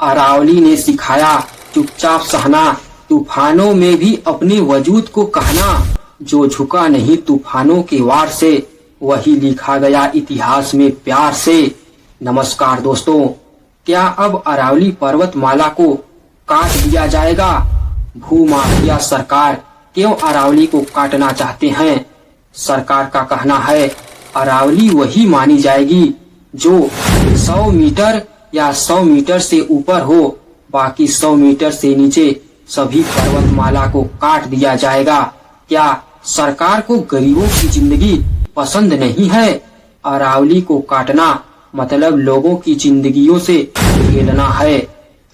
अरावली ने सिखाया चुपचाप सहना, तूफानों में भी अपने वजूद को कहना। जो झुका नहीं तूफानों के वार से, वही लिखा गया इतिहास में प्यार से। नमस्कार दोस्तों, क्या अब अरावली पर्वतमाला को काट दिया जाएगा? भूमाफिया सरकार क्यों अरावली को काटना चाहते हैं? सरकार का कहना है अरावली वही मानी जाएगी जो 100 मीटर या 100 मीटर से ऊपर हो, बाकी 100 मीटर से नीचे सभी पर्वतमाला को काट दिया जाएगा। क्या सरकार को गरीबों की जिंदगी पसंद नहीं है? अरावली को काटना मतलब लोगों की जिंदगियों से खेलना है।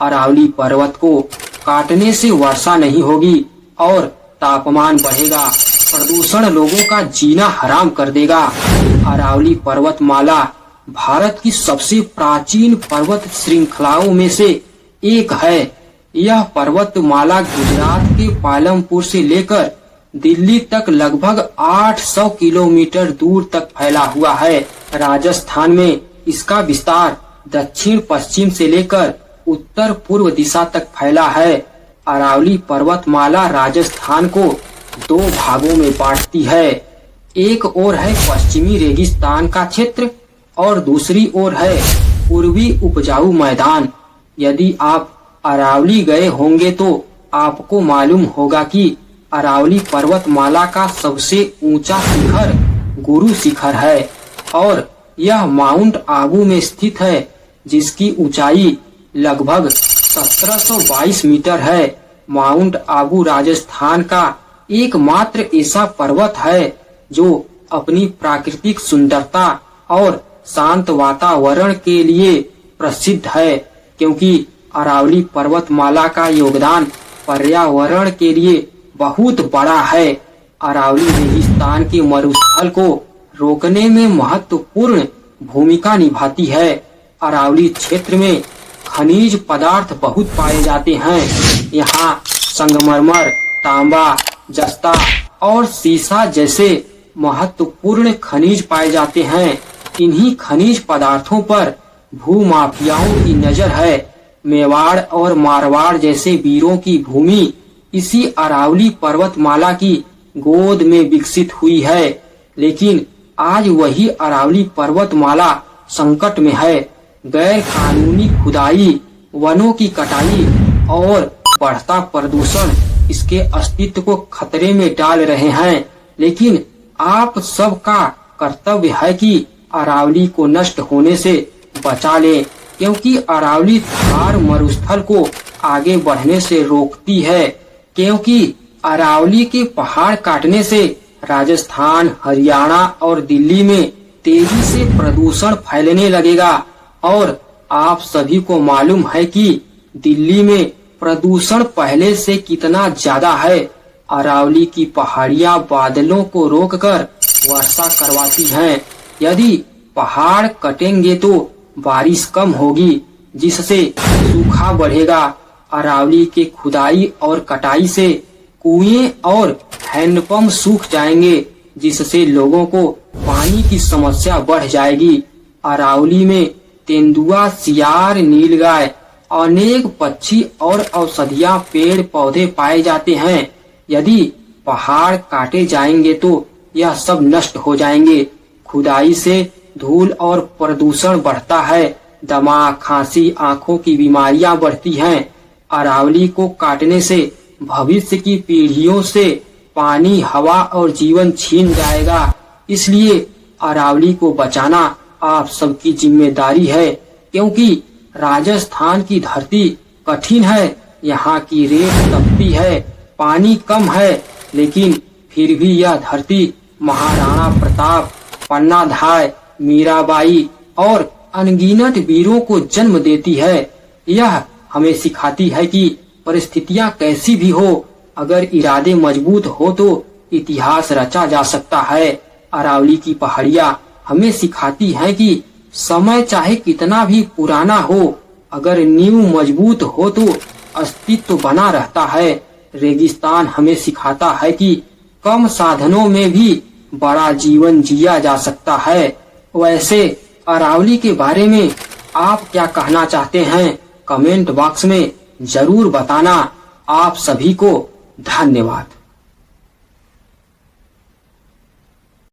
अरावली पर्वत को काटने से वर्षा नहीं होगी और तापमान बढ़ेगा, प्रदूषण लोगों का जीना हराम कर देगा। अरावली पर्वतमाला भारत की सबसे प्राचीन पर्वत श्रृंखलाओं में से एक है। यह पर्वतमाला गुजरात के पालमपुर से लेकर दिल्ली तक लगभग 800 किलोमीटर दूर तक फैला हुआ है। राजस्थान में इसका विस्तार दक्षिण पश्चिम से लेकर उत्तर पूर्व दिशा तक फैला है। अरावली पर्वतमाला राजस्थान को 2 भागों में बांटती है। एक ओर है पश्चिमी रेगिस्तान का क्षेत्र और दूसरी ओर है पूर्वी उपजाऊ मैदान। यदि आप अरावली गए होंगे तो आपको मालूम होगा कि अरावली पर्वतमाला का सबसे ऊंचा शिखर गुरु शिखर है और यह माउंट आबू में स्थित है, जिसकी ऊंचाई लगभग 1722 मीटर है। माउंट आबू राजस्थान का एकमात्र ऐसा पर्वत है जो अपनी प्राकृतिक सुंदरता और शांत वातावरण के लिए प्रसिद्ध है, क्योंकि अरावली पर्वतमाला का योगदान पर्यावरण के लिए बहुत बड़ा है। अरावली रेगिस्तान के मरुस्थल को रोकने में महत्वपूर्ण भूमिका निभाती है। अरावली क्षेत्र में खनिज पदार्थ बहुत पाए जाते हैं। यहाँ संगमरमर, तांबा, जस्ता और सीसा जैसे महत्वपूर्ण खनिज पाए जाते हैं। इन्हीं खनिज पदार्थों पर भूमाफियाओं की नजर है। मेवाड़ और मारवाड़ जैसे वीरों की भूमि इसी अरावली पर्वतमाला की गोद में विकसित हुई है, लेकिन आज वही अरावली पर्वतमाला संकट में है। गैर कानूनी खुदाई, वनों की कटाई और बढ़ता प्रदूषण इसके अस्तित्व को खतरे में डाल रहे हैं। लेकिन आप सबका कर्तव्य है कि अरावली को नष्ट होने से बचा ले, क्योंकि अरावली थार मरुस्थल को आगे बढ़ने से रोकती है। क्योंकि अरावली के पहाड़ काटने से राजस्थान, हरियाणा और दिल्ली में तेजी से प्रदूषण फैलने लगेगा और आप सभी को मालूम है कि दिल्ली में प्रदूषण पहले से कितना ज्यादा है। अरावली की पहाड़ियां बादलों को रोककर वर्षा करवाती हैं। यदि पहाड़ कटेंगे तो बारिश कम होगी, जिससे सूखा बढ़ेगा। अरावली के खुदाई और कटाई से कुएं और हैंडपंप सूख जाएंगे, जिससे लोगों को पानी की समस्या बढ़ जाएगी। अरावली में तेंदुआ, सियार, नीलगाय, अनेक पक्षी और औषधिया पेड़ पौधे पाए जाते हैं। यदि पहाड़ काटे जाएंगे तो यह सब नष्ट हो जाएंगे। खुदाई से धूल और प्रदूषण बढ़ता है। दमा, खांसी, आंखों की बीमारियां बढ़ती हैं। अरावली को काटने से भविष्य की पीढ़ियों से पानी, हवा और जीवन छीन जाएगा। इसलिए अरावली को बचाना आप सबकी जिम्मेदारी है, क्योंकि राजस्थान की धरती कठिन है। यहाँ की रेत तपती है, पानी कम है, लेकिन फिर भी यह धरती महाराणा प्रताप, पन्नाधाय, मीराबाई और अनगिनत वीरों को जन्म देती है। यह हमें सिखाती है कि परिस्थितियां कैसी भी हो, अगर इरादे मजबूत हो तो इतिहास रचा जा सकता है। अरावली की पहाड़ियां हमें सिखाती हैं कि समय चाहे कितना भी पुराना हो, अगर नींव मजबूत हो तो अस्तित्व बना रहता है। रेगिस्तान हमें सिखाता है कि कम साधनों में भी बड़ा जीवन जिया जा सकता है। वैसे अरावली के बारे में आप क्या कहना चाहते हैं? कमेंट बॉक्स में जरूर बताना। आप सभी को धन्यवाद।